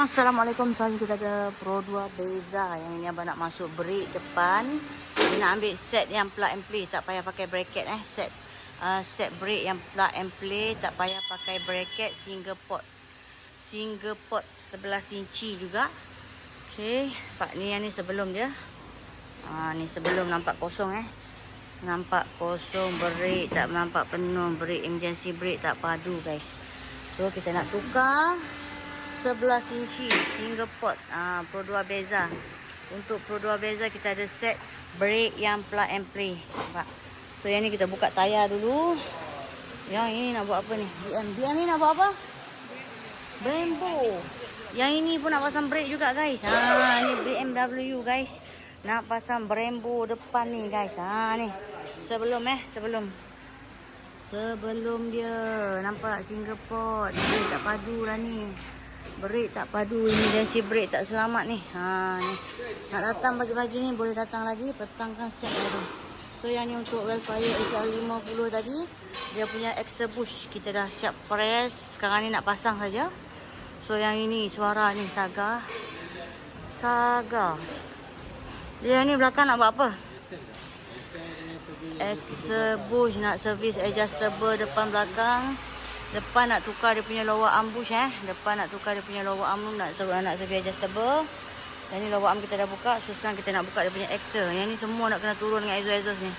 Assalamualaikum, sekarang kita ada Pro 2 Beza. Yang ini abang nak masuk brake depan. Dia nak ambil set yang plug and play, tak payah pakai bracket set brake yang plug and play, tak payah pakai bracket, single port 11 inci juga. Okey, pak ni yang ni sebelum dia. Ni sebelum nampak kosong nampak kosong, brake tak nampak penuh, brake emergency brake tak padu guys. So kita nak tukar 11 inci single port Pro 2 Beza. Untuk Pro 2 Beza kita ada set brake yang plug and play. Nampak? So yang ni kita buka tayar dulu. Yang ini nak buat apa ni? BM ni nak buat apa? Brembo. Yang ini pun nak pasang brake juga guys. Ni BMW guys. Nak pasang Brembo depan ni guys. Ni. Sebelum dia nampak single port. Brake tak padu lah ni. Brake tak padu, emergency brake tak selamat ni. Ni. Nak datang pagi-pagi ni boleh datang lagi, petang kan set lagi. So yang ni untuk Wellfire XL50 tadi, dia punya extra bush kita dah siap press. Sekarang ni nak pasang saja. So yang ini suara ni Saga. Dia ni belakang nak buat apa? Extra bush nak service adjustable depan belakang. Depan nak tukar dia punya lower arm bush Depan nak tukar dia punya lower arm nak service adjustable. Yang ni lower arm kita dah buka. So sekarang kita nak buka dia punya extra. Yang ni semua nak kena turun dengan exhaust ni.